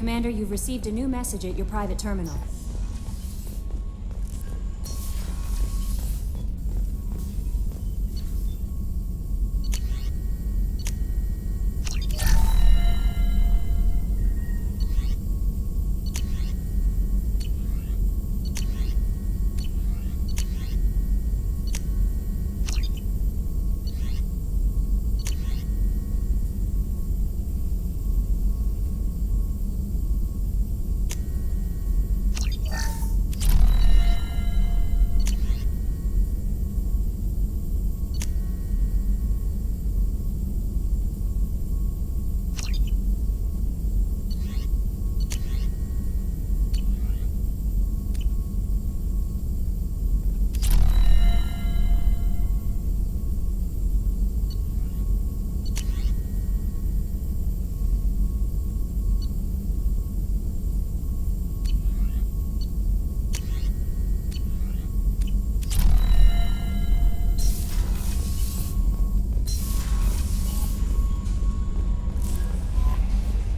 Commander, you've received a new message at your private terminal.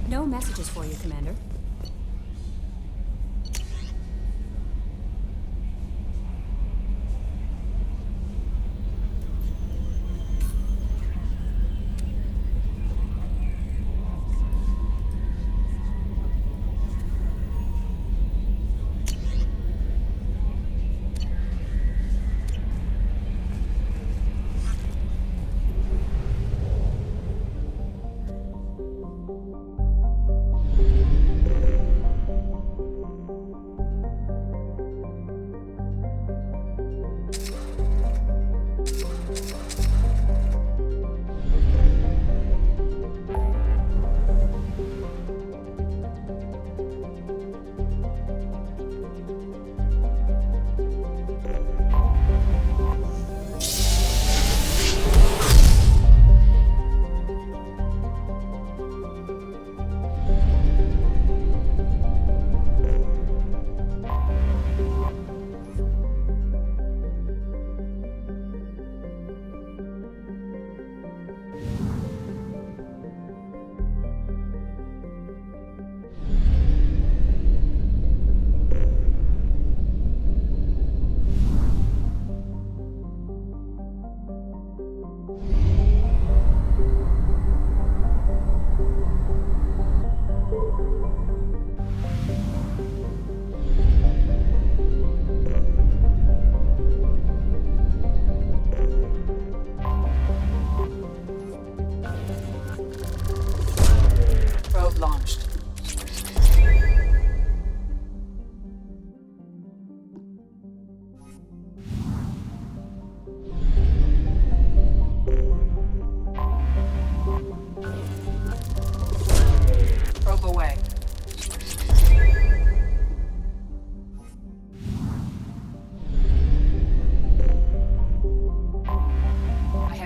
No messages for you, Commander.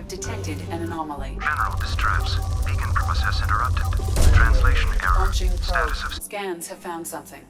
Detected an anomaly. General distress. Beacon process interrupted. Translation error. Launching probe. Status of... Scans have found something.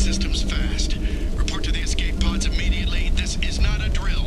systems fast. Report to the escape pods immediately. This is not a drill.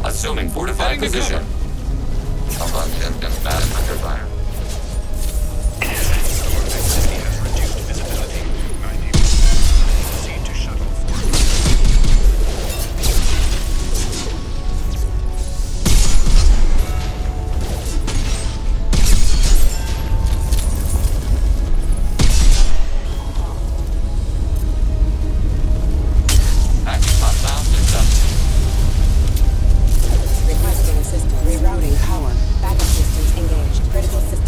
Assuming fortified position. Someone has been bad under fire. City has reduced visibility. I need to proceed to shuttle forward. Active hostile success. Requesting assistance. Rerouting power. Backup systems engaged. Critical systems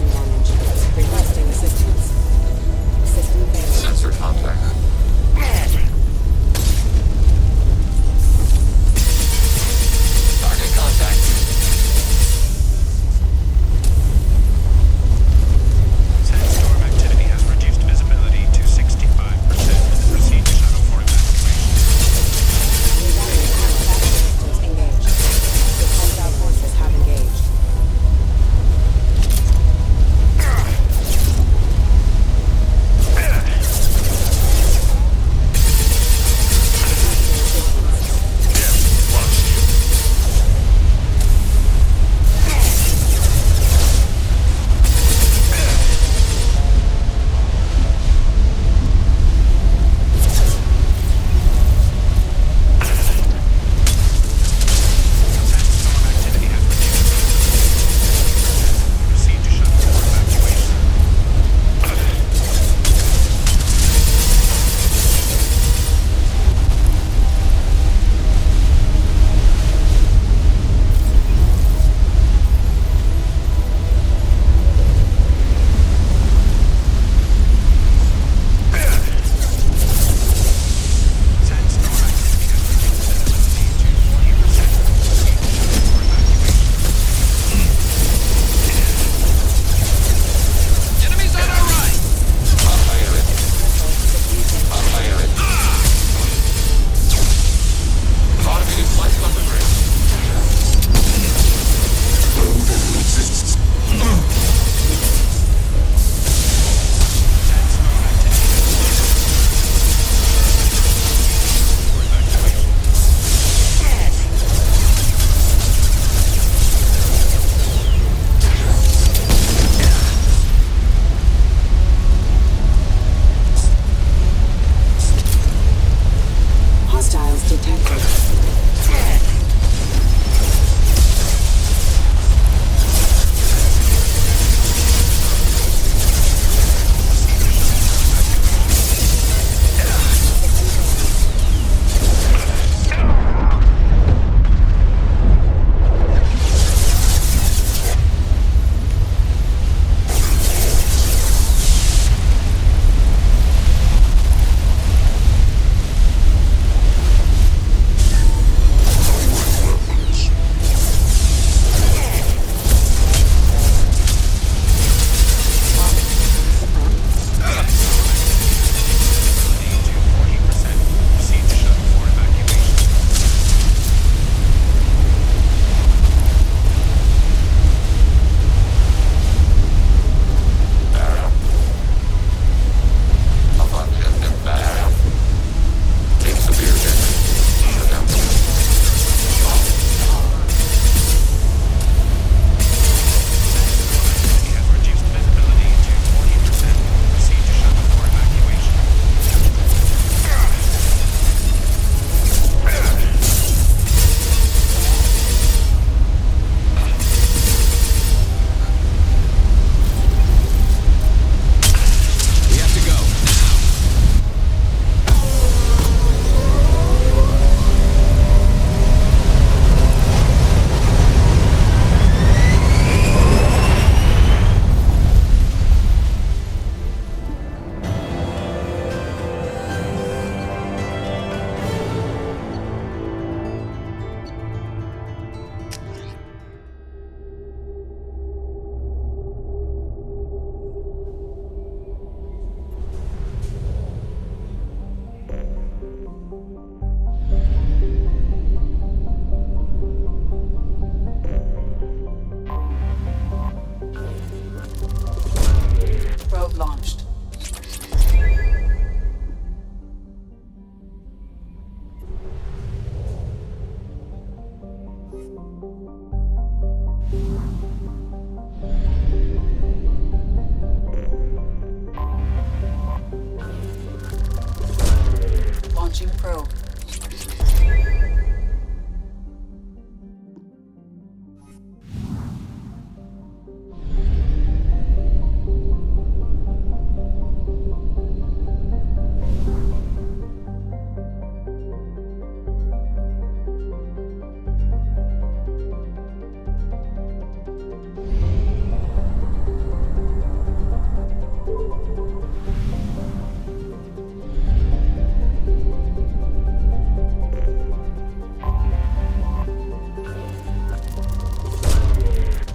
Launching probe.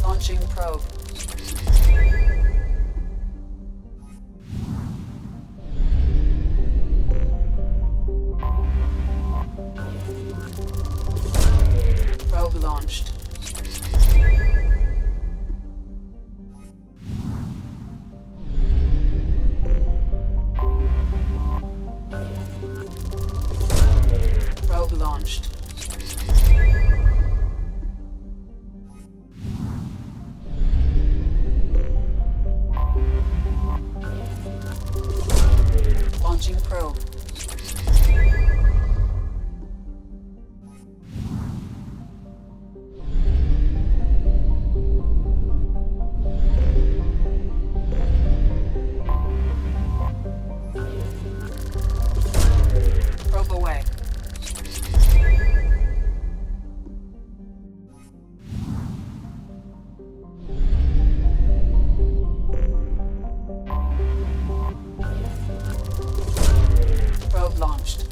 Launching probe. Probe launched. Probe launched. Launching probe. Probe away. Probe launched.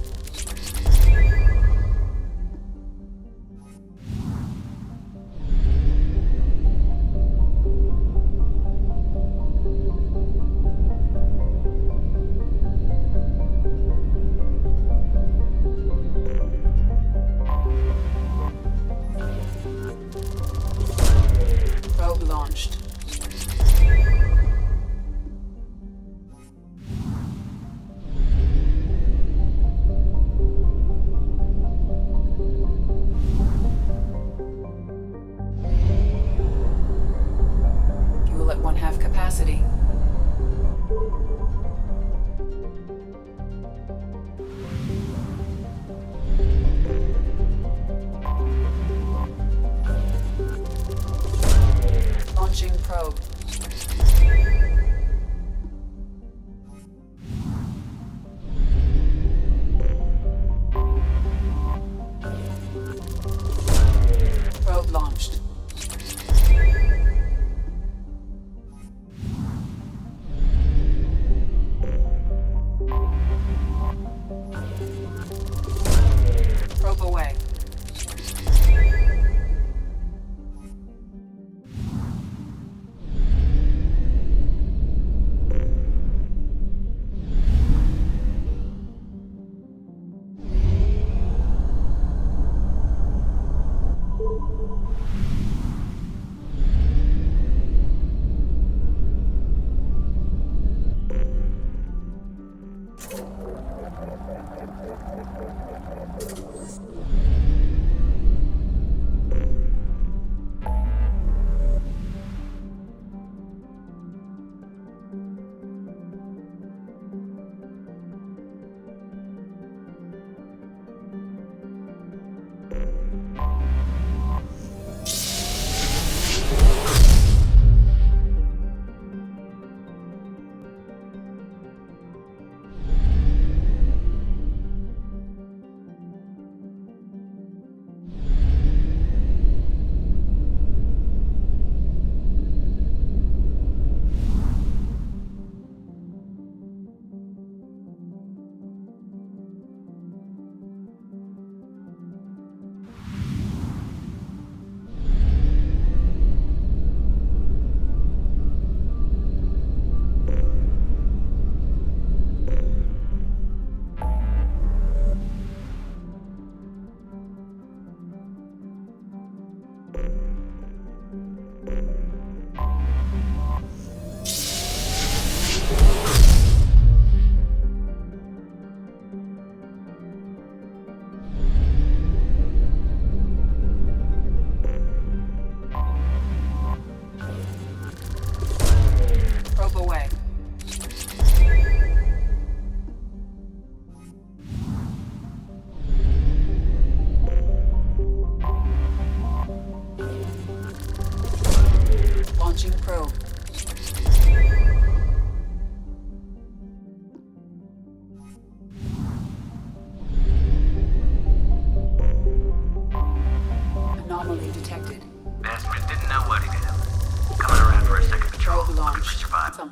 Probe launched. Fuel at 1/2 capacity. Launching probe. Probe launched. Probe away.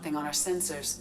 nothing on our sensors.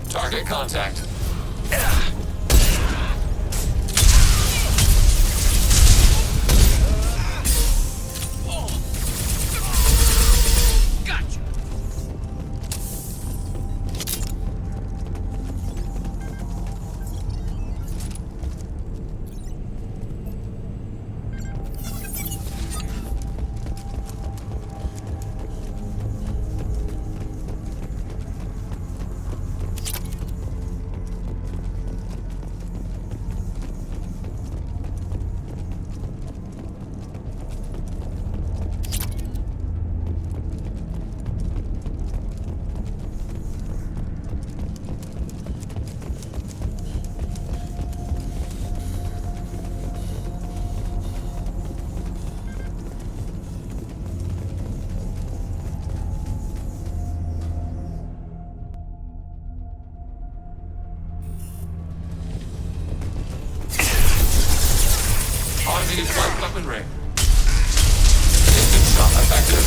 Target contact. Automated flight weapon ring. Instant shot effective.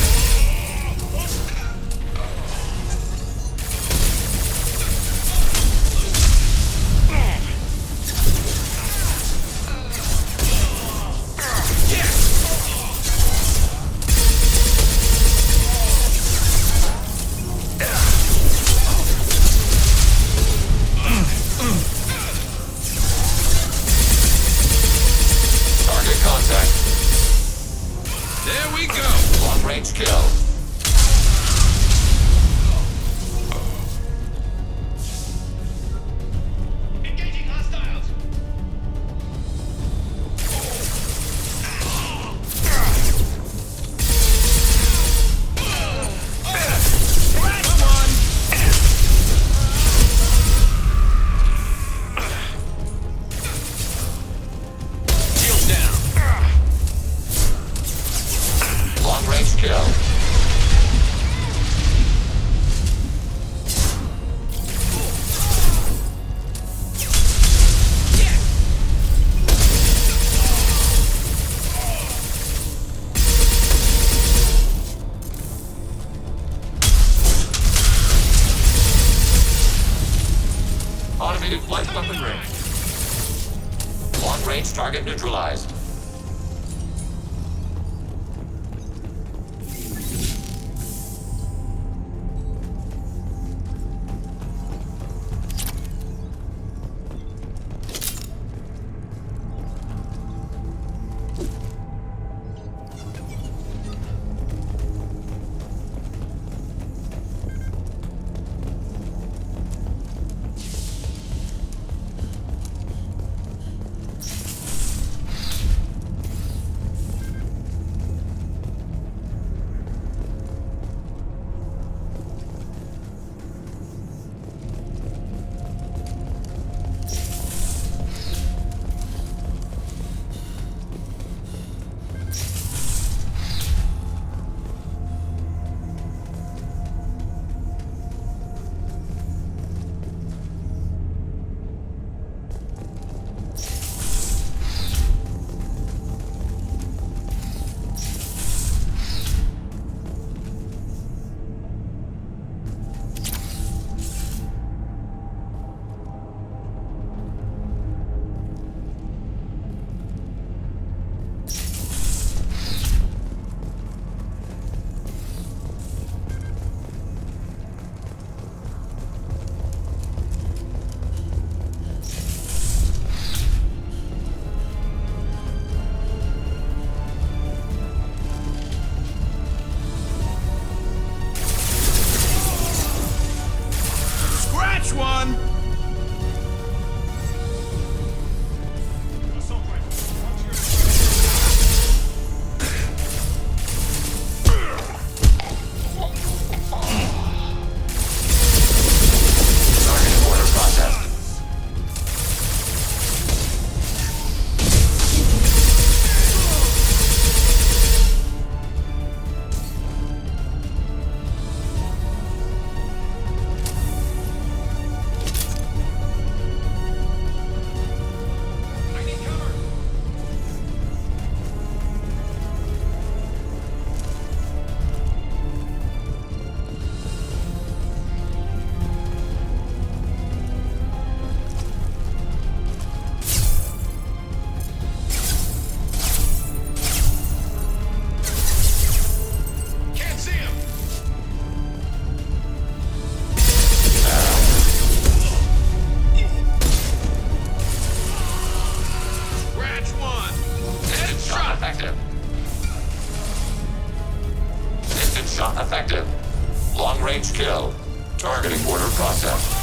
Range kill. Engaging hostiles. Last one. Shield down. Long range kill. Automated flight weapon ring. Long range target neutralized. Shot effective. Long-range kill. Targeting order processed.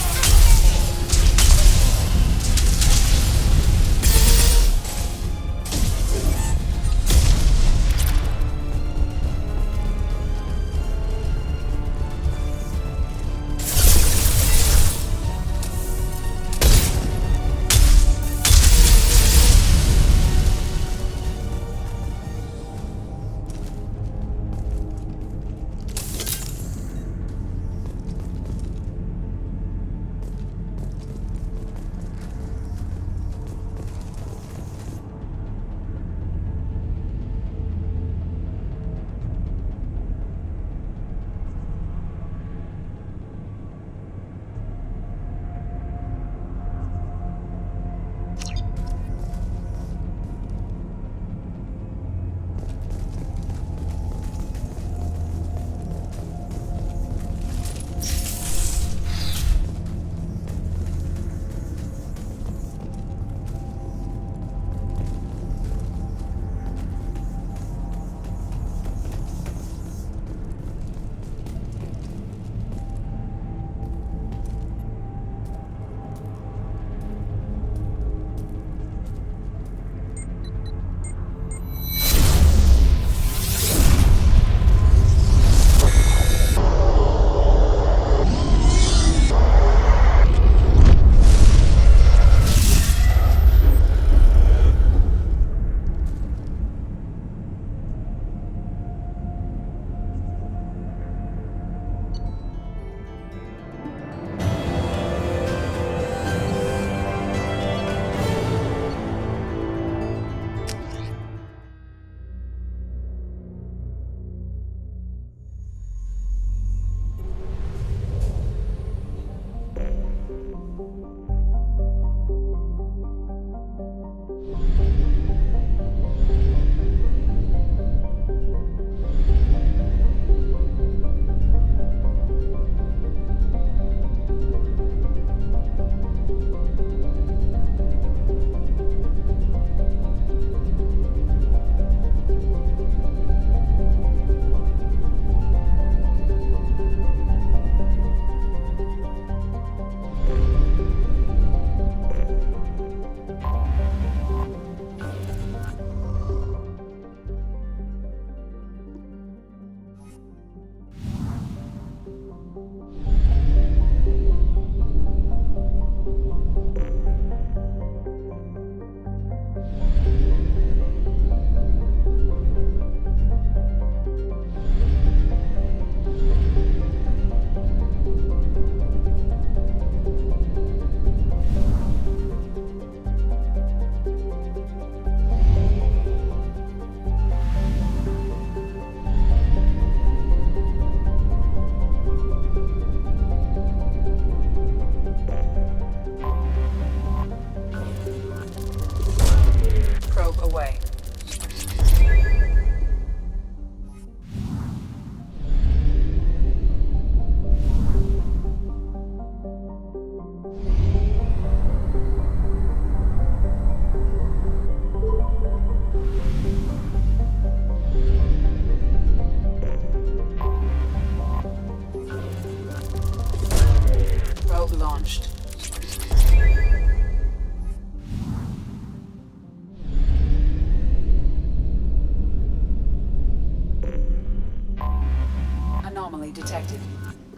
detected.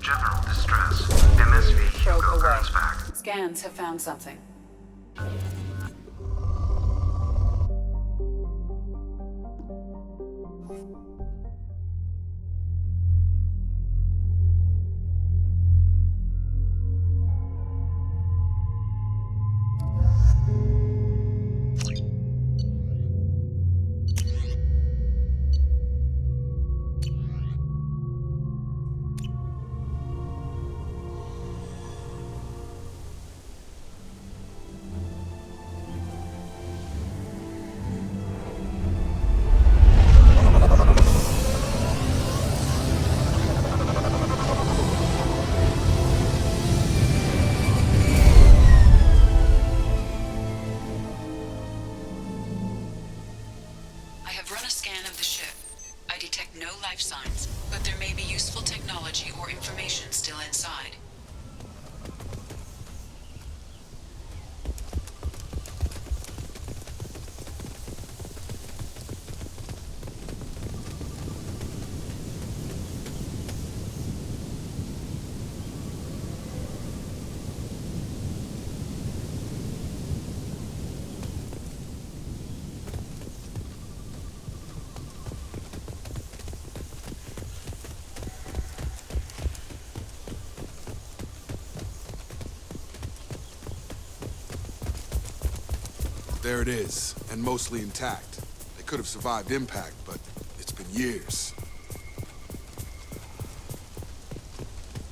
General distress. MSV Probe Hugo away. bounce back. Scans have found something. I detect no life signs, but there may be useful technology or information still inside. There it is, and mostly intact. They could have survived impact, but it's been years.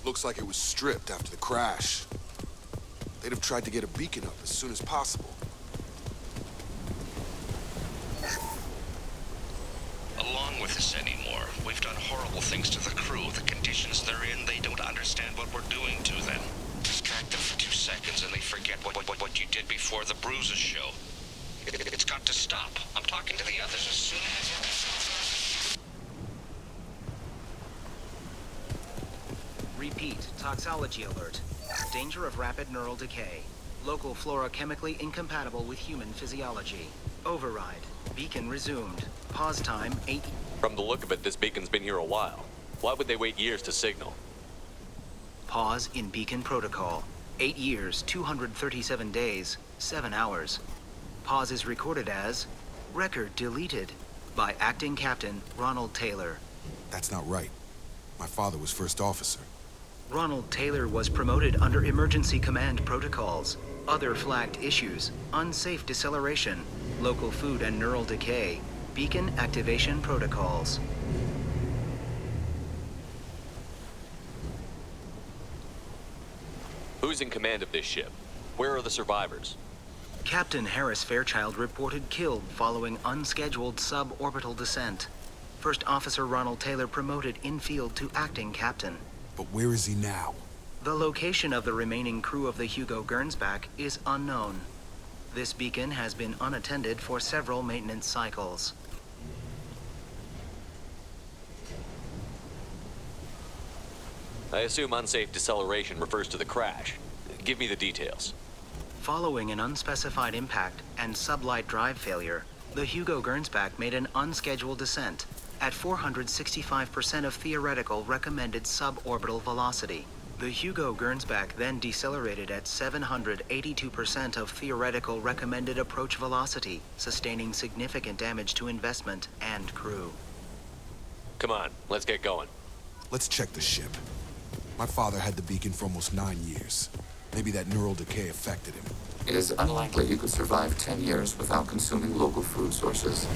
Looks like it was stripped after the crash. They'd have tried to get a beacon up as soon as possible. Along with this anymore, we've done horrible things to the crew. The conditions they're in, they don't understand what we're doing to them. Distract them for 2 seconds and they forget what you did before the bruises show. It's got to stop. I'm talking to the others as soon as... Repeat, toxology alert. Danger of rapid neural decay. Local flora chemically incompatible with human physiology. Override. Beacon resumed. Pause time 8... From the look of it, this beacon's been here a while. Why would they wait years to signal? Pause in beacon protocol. 8 years, 237 days, 7 hours. Pause is recorded as record deleted by Acting Captain Ronald Taylor. That's not right. My father was first officer. Ronald Taylor was promoted under emergency command protocols. Other flagged issues: unsafe deceleration, local food and neural decay, beacon activation protocols. Who's in command of this ship? Where are the survivors? Captain Harris Fairchild reported killed following unscheduled suborbital descent. First Officer Ronald Taylor promoted in-field to acting captain. But where is he now? The location of the remaining crew of the Hugo Gernsback is unknown. This beacon has been unattended for several maintenance cycles. I assume unsafe deceleration refers to the crash. Give me the details. Following an unspecified impact and sublight drive failure, the Hugo Gernsback made an unscheduled descent at 465% of theoretical recommended suborbital velocity. The Hugo Gernsback then decelerated at 782% of theoretical recommended approach velocity, sustaining significant damage to investment and crew. Come on, let's get going. Let's check the ship. My father had the beacon for almost 9 years. Maybe that neural decay affected him. It is unlikely you could survive 10 years without consuming local food sources.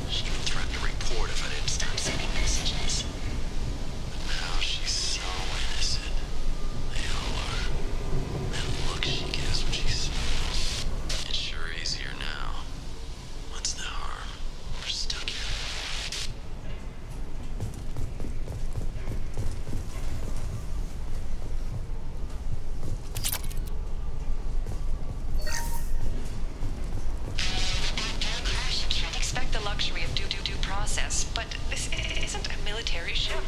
She even threatened to report if I didn't stop sending messages. But now she's so innocent. They all are. That look she gives when she smiles. It's sure easier now. What's the harm? We're stuck here. Expect the luxury of due process, but this isn't a military ship.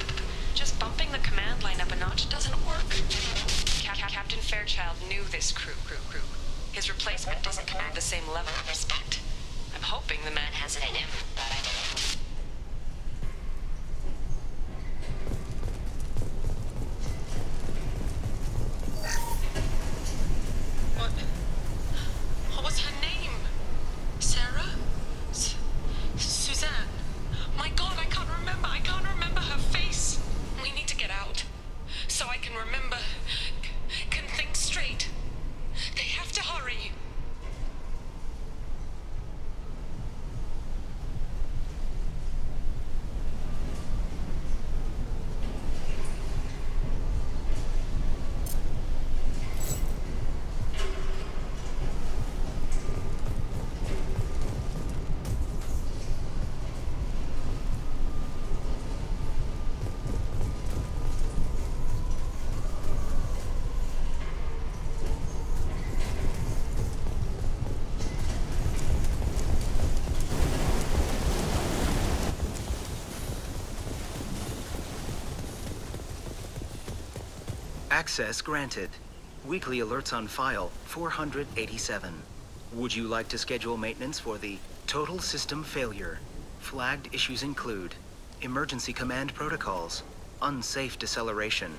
Just bumping the command line up a notch doesn't work. Captain Fairchild knew this crew. His replacement doesn't command the same level of respect. I'm hoping the man has it in him, but I don't. What was her name? Sarah? Suzanne? My God, I can't remember her face. We need to get out. So I can remember, can think straight. They have to hurry. Access granted. Weekly alerts on file, 487. Would you like to schedule maintenance for the total system failure? Flagged issues include emergency command protocols, unsafe deceleration,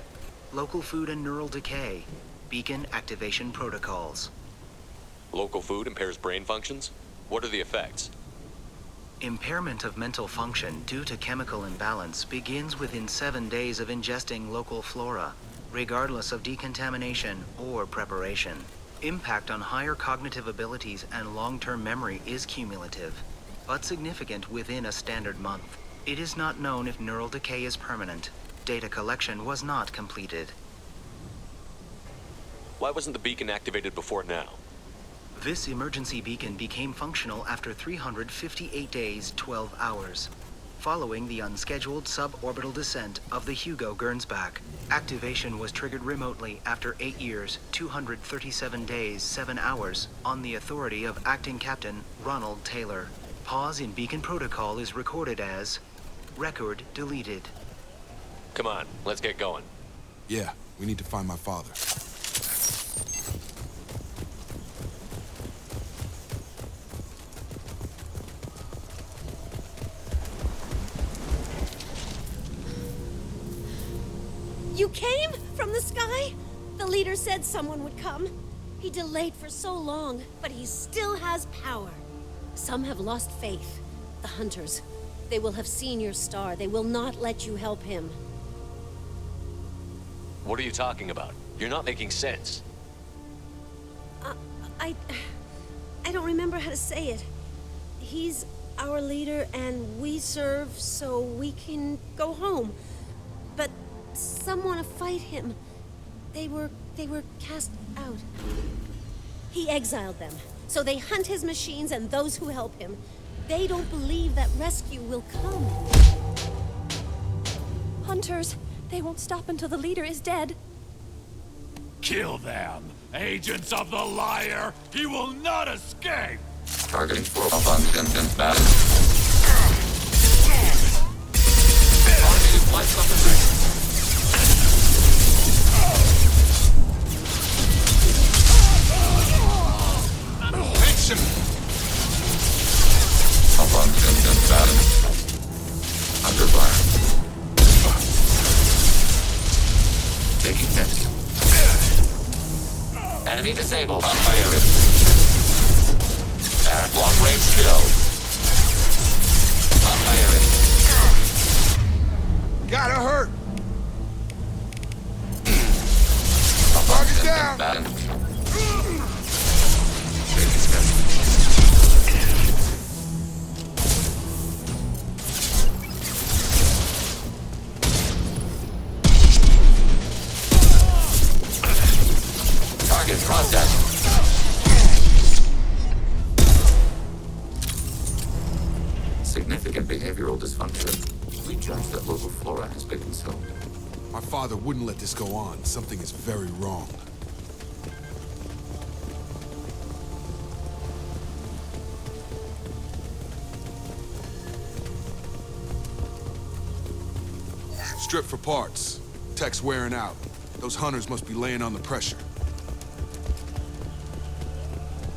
local food and neural decay, beacon activation protocols. Local food impairs brain functions? What are the effects? Impairment of mental function due to chemical imbalance begins within 7 days of ingesting local flora, regardless of decontamination or preparation. Impact on higher cognitive abilities and long-term memory is cumulative, but significant within a standard month. It is not known if neural decay is permanent. Data collection was not completed. Why wasn't the beacon activated before now? This emergency beacon became functional after 358 days, 12 hours, following the unscheduled suborbital descent of the Hugo-Gernsback. Activation was triggered remotely after 8 years, 237 days, 7 hours, on the authority of Acting Captain Ronald Taylor. Pause in beacon protocol is recorded as record deleted. Come on, let's get going. Yeah, we need to find my father. You came? From the sky? The leader said someone would come. He delayed for so long, but he still has power. Some have lost faith. The hunters. They will have seen your star. They will not let you help him. What are you talking about? You're not making sense. I don't remember how to say it. He's our leader and we serve so we can go home. But some want to fight him. They were cast out. He exiled them, so they hunt his machines and those who help him. They don't believe that rescue will come. Hunters, they won't stop until the leader is dead. Kill them! Agents of the Liar! He will not escape! Targeting for abundant battle. Automated flight supplement. Abundant battle. Under fire. Taking hit. Enemy disabled on fire. At long range kill. On fire. Gotta hurt. Target down. Battle. Target processed. Significant behavioral dysfunction. We judge that local flora has been consumed. My father wouldn't let this go on. Something is very wrong. Strip for parts. Tech's wearing out. Those hunters must be laying on the pressure.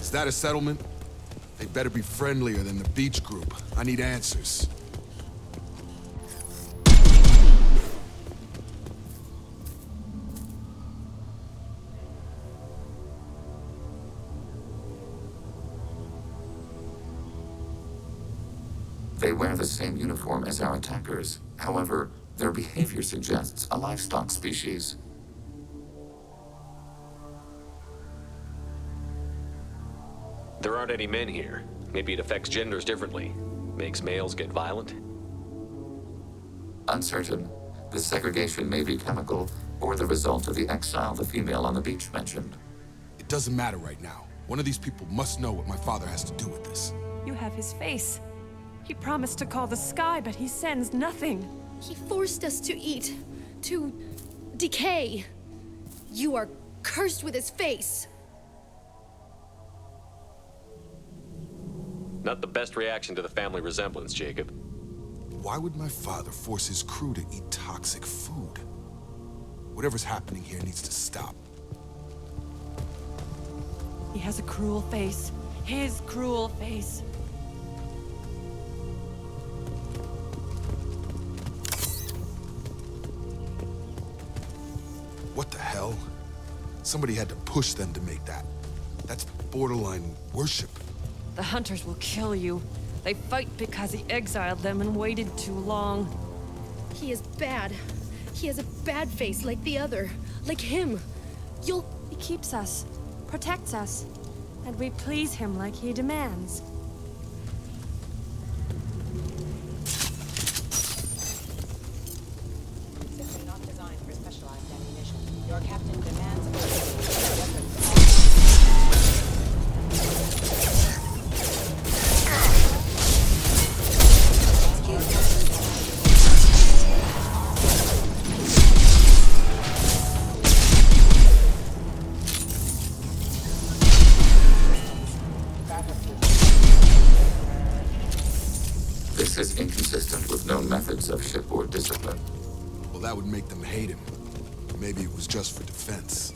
Is that a settlement? They better be friendlier than the beach group. I need answers. They wear the same uniform as our attackers. However, their behavior suggests a livestock species. There aren't any men here. Maybe it affects genders differently. Makes males get violent? Uncertain. The segregation may be chemical, or the result of the exile the female on the beach mentioned. It doesn't matter right now. One of these people must know what my father has to do with this. You have his face. He promised to call the sky, but he sends nothing. He forced us to eat, to decay. You are cursed with his face. Not the best reaction to the family resemblance, Jacob. Why would my father force his crew to eat toxic food? Whatever's happening here needs to stop. He has a cruel face. His cruel face. What the hell? Somebody had to push them to make that. That's borderline worship. The hunters will kill you. They fight because he exiled them and waited too long. He is bad. He has a bad face like the other. Like him. He keeps us, protects us, and we please him like he demands. Simply not designed for specialized ammunition. Your captain demands This is inconsistent with known methods of shipboard discipline. Well, that would make them hate him. Maybe it was just for defense.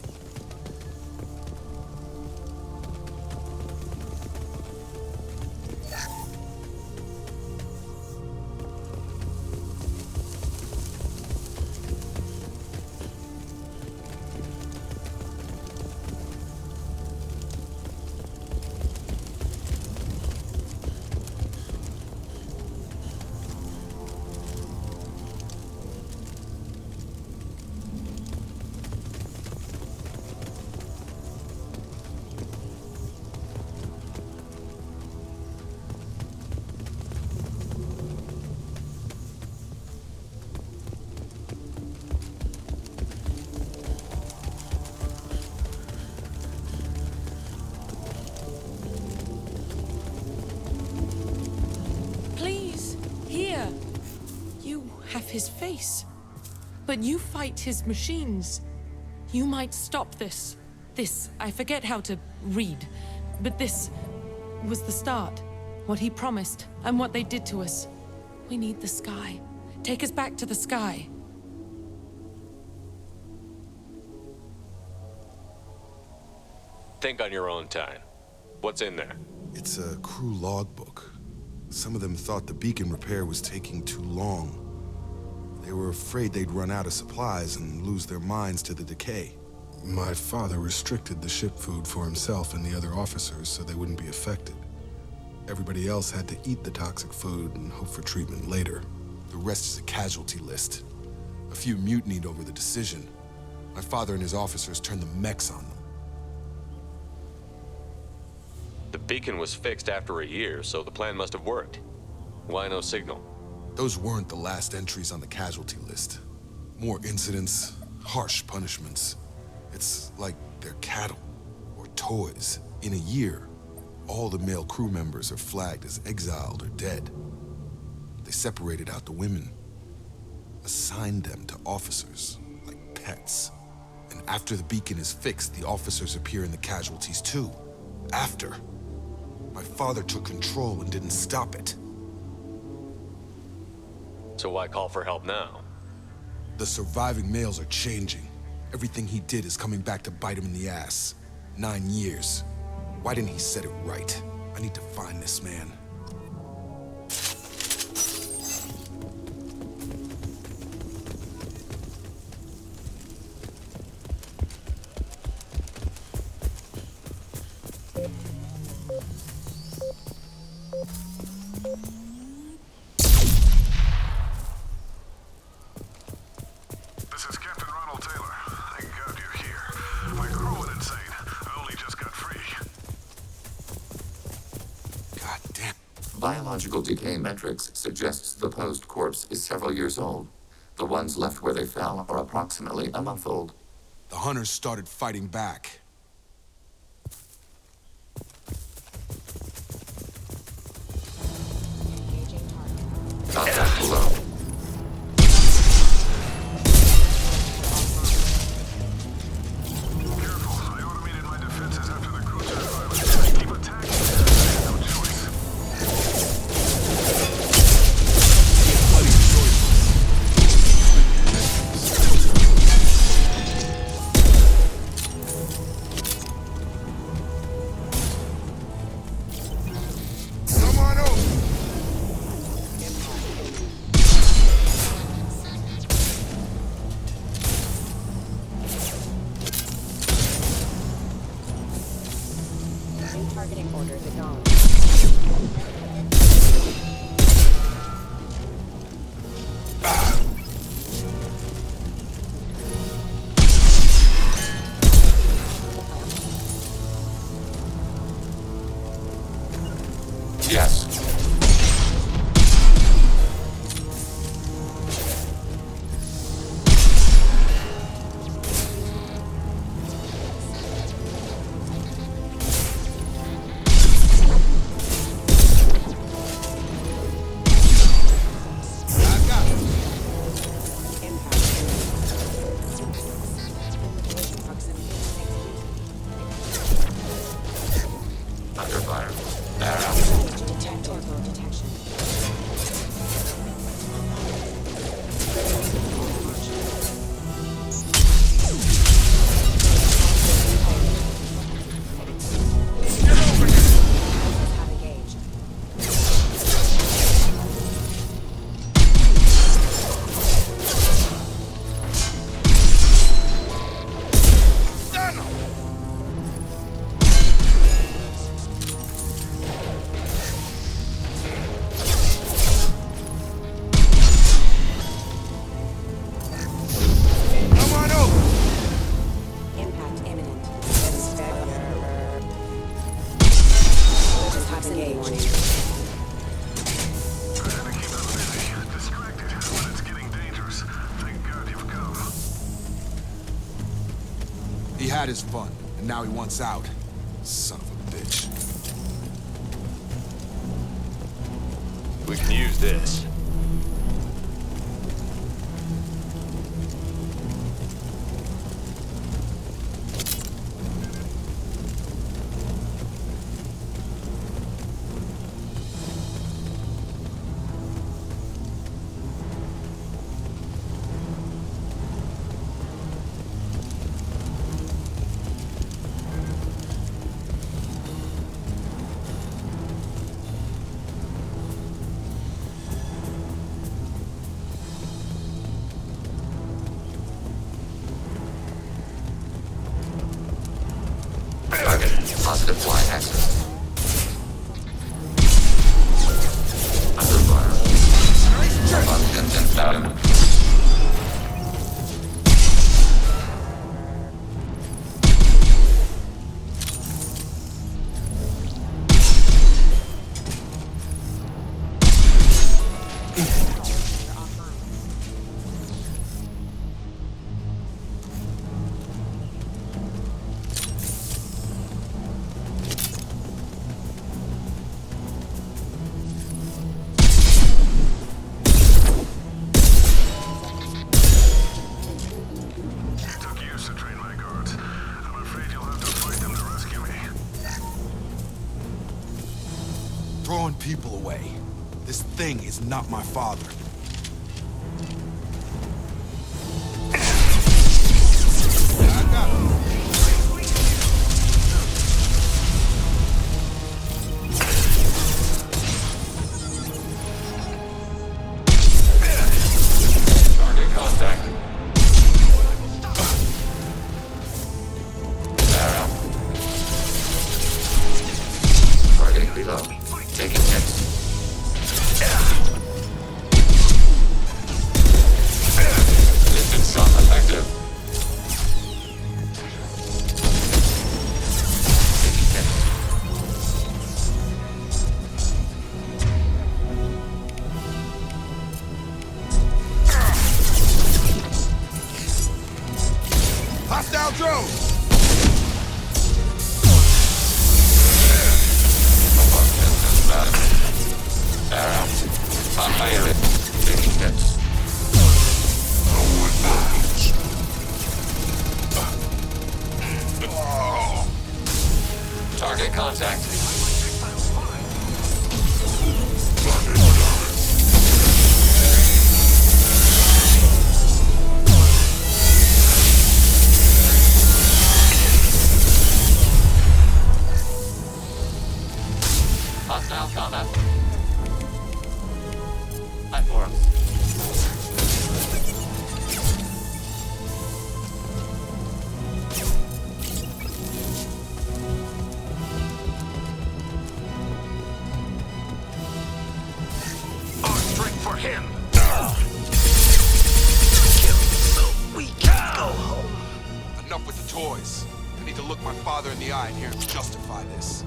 his face. But you fight his machines. You might stop this. I forget how to read. But this was the start. What he promised, and what they did to us. We need the sky. Take us back to the sky. Think on your own time. What's in there? It's a crew logbook. Some of them thought the beacon repair was taking too long. They were afraid they'd run out of supplies and lose their minds to the decay. My father restricted the ship food for himself and the other officers so they wouldn't be affected. Everybody else had to eat the toxic food and hope for treatment later. The rest is a casualty list. A few mutinied over the decision. My father and his officers turned the mechs on them. The beacon was fixed after a year, so the plan must have worked. Why no signal? Those weren't the last entries on the casualty list. More incidents, harsh punishments. It's like they're cattle or toys. In a year, all the male crew members are flagged as exiled or dead. They separated out the women, assigned them to officers, like pets. And after the beacon is fixed, the officers appear in the casualties too. After. My father took control and didn't stop it. So why call for help now? The surviving males are changing. Everything he did is coming back to bite him in the ass. 9 years. Why didn't he set it right? I need to find this man. Biological decay metrics suggests the posed corpse is several years old. The ones left where they fell are approximately a month old. The hunters started fighting back. Contact below. New targeting orders acknowledged. Yes. Under fire. Detect orbital detection. Have engaged. Impact imminent. Have engaged. Trying to keep us busy, distracted, but it's getting dangerous. Thank God you've come. He had his fun, and now he wants out. Son of a bitch. We can use this. Positive flying access. Under fire. Uncontent down. Took years to train my guards. I'm afraid you'll have to fight them to rescue me. Throwing people away. This thing is not my father. Target contact. Liara. Targeting reload. Taking hits. Distance shot effective. Taking hits. Hostile drone! Liara. On fire. Taking hits. Target contact. Hostile combat. Platforms. AI in here to justify this.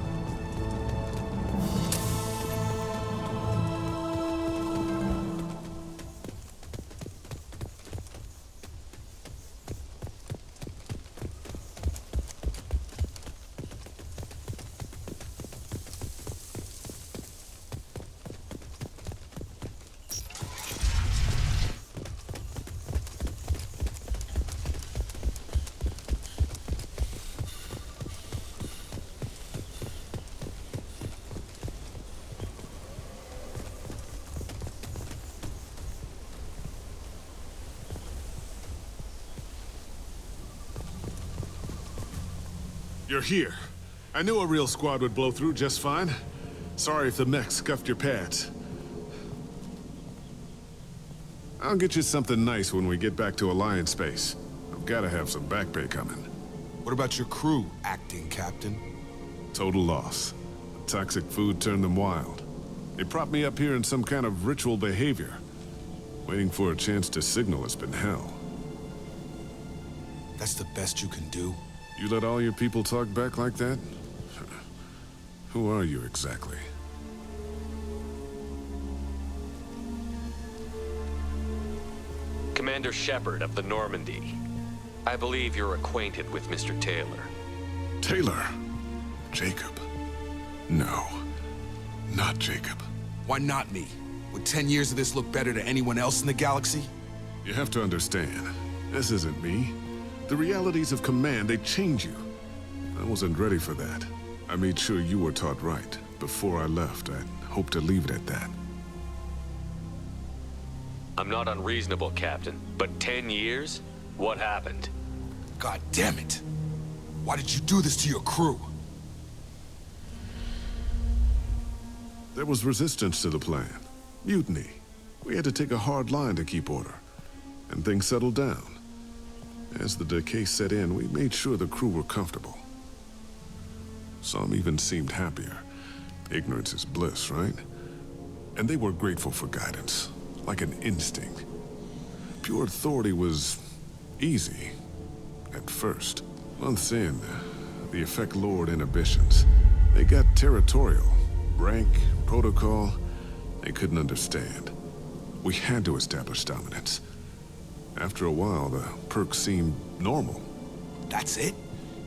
You're here. I knew a real squad would blow through just fine. Sorry if the mech scuffed your pads. I'll get you something nice when we get back to Alliance space. I've gotta have some back pay coming. What about your crew, acting captain? Total loss. The toxic food turned them wild. They propped me up here in some kind of ritual behavior. Waiting for a chance to signal has been hell. That's the best you can do? You let all your people talk back like that? Who are you exactly? Commander Shepard of the Normandy. I believe you're acquainted with Mr. Taylor. Taylor? Jacob? No. Not Jacob. Why not me? Would 10 years of this look better to anyone else in the galaxy? You have to understand, this isn't me. The realities of command, they change you. I wasn't ready for that. I made sure you were taught right. Before I left, I'd hoped to leave it at that. I'm not unreasonable, Captain, but 10 years? What happened? God damn it! Why did you do this to your crew? There was resistance to the plan. Mutiny. We had to take a hard line to keep order. And things settled down. As the decay set in, we made sure the crew were comfortable. Some even seemed happier. Ignorance is bliss, right? And they were grateful for guidance, like an instinct. Pure authority was easy, at first. Months in, the effect lowered inhibitions. They got territorial. Rank, protocol, they couldn't understand. We had to establish dominance. After a while, the perks seemed normal. That's it?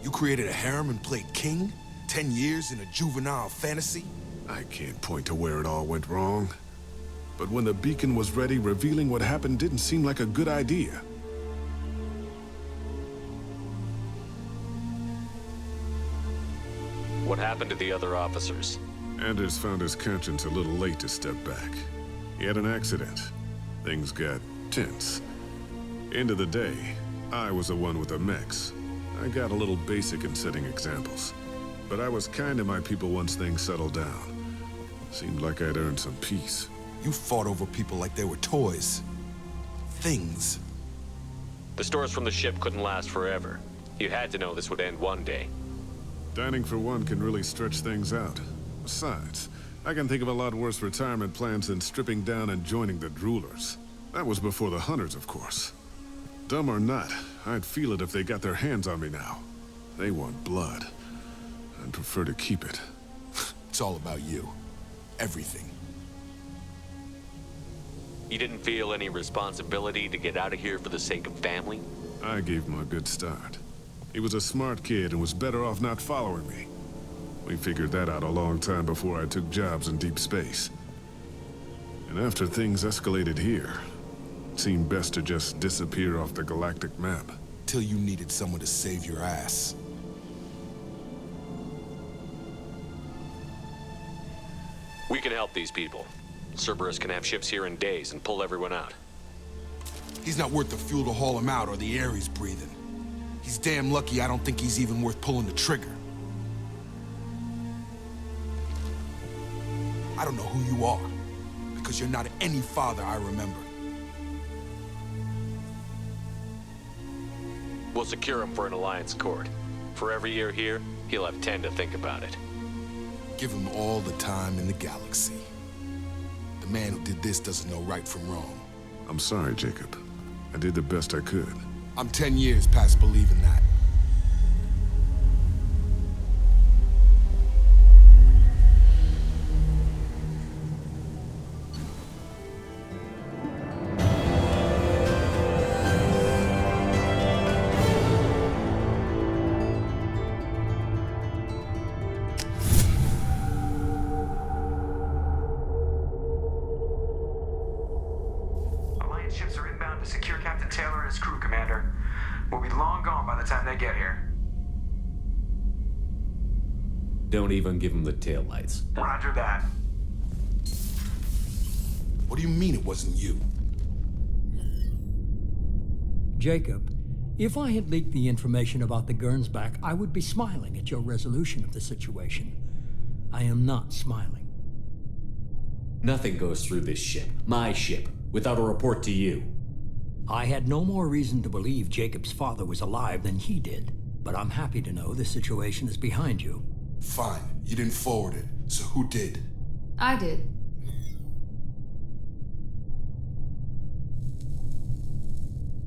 You created a harem and played king? 10 years in a juvenile fantasy? I can't point to where it all went wrong. But when the beacon was ready, revealing what happened didn't seem like a good idea. What happened to the other officers? Anders found his conscience a little late to step back. He had an accident. Things got tense. End of the day, I was the one with the mechs. I got a little basic in setting examples. But I was kind to my people once things settled down. Seemed like I'd earned some peace. You fought over people like they were toys. Things. The stores from the ship couldn't last forever. You had to know this would end one day. Dining for one can really stretch things out. Besides, I can think of a lot worse retirement plans than stripping down and joining the droolers. That was before the hunters, of course. Dumb or not, I'd feel it if they got their hands on me now. They want blood. I'd prefer to keep it. It's all about you. Everything. You didn't feel any responsibility to get out of here for the sake of family? I gave him a good start. He was a smart kid and was better off not following me. We figured that out a long time before I took jobs in deep space. And after things escalated here, it seemed best to just disappear off the galactic map. Till you needed someone to save your ass. We can help these people. Cerberus can have ships here in days and pull everyone out. He's not worth the fuel to haul him out or the air he's breathing. He's damn lucky I don't think he's even worth pulling the trigger. I don't know who you are, because you're not any father I remember. We'll secure him for an Alliance court. For every year here, he'll have 10 to think about it. Give him all the time in the galaxy. The man who did this doesn't know right from wrong. I'm sorry, Jacob. I did the best I could. I'm 10 years past believing that. Don't even give him the taillights. Roger that. What do you mean it wasn't you? Jacob, if I had leaked the information about the Gernsback, I would be smiling at your resolution of the situation. I am not smiling. Nothing goes through this ship, my ship, without a report to you. I had no more reason to believe Jacob's father was alive than he did, but I'm happy to know the situation is behind you. Fine, you didn't forward it, so who did? I did.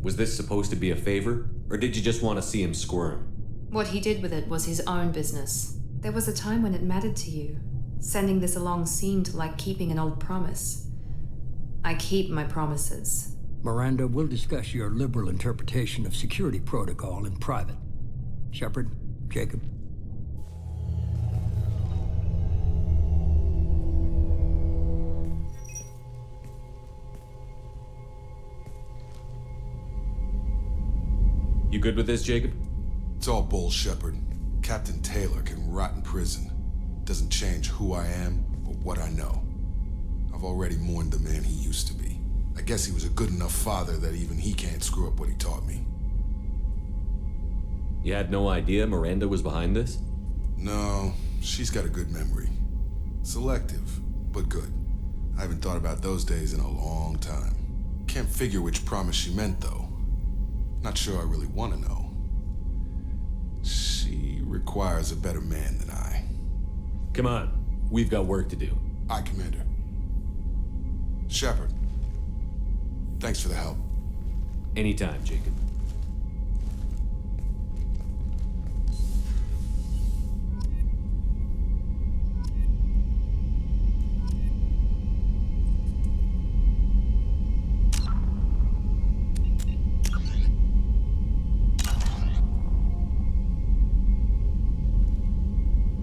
Was this supposed to be a favor, or did you just want to see him squirm? What he did with it was his own business. There was a time when it mattered to you. Sending this along seemed like keeping an old promise. I keep my promises. Miranda, we'll discuss your liberal interpretation of security protocol in private. Shepard, Jacob. You good with this, Jacob? It's all bull, Shepard. Captain Taylor can rot in prison. Doesn't change who I am or what I know. I've already mourned the man he used to be. I guess he was a good enough father that even he can't screw up what he taught me. You had no idea Miranda was behind this? No, she's got a good memory. Selective, but good. I haven't thought about those days in a long time. Can't figure which promise she meant, though. Not sure I really want to know. She requires a better man than I. Come on, we've got work to do. Aye, Commander. Shepard, thanks for the help. Anytime, Jacob.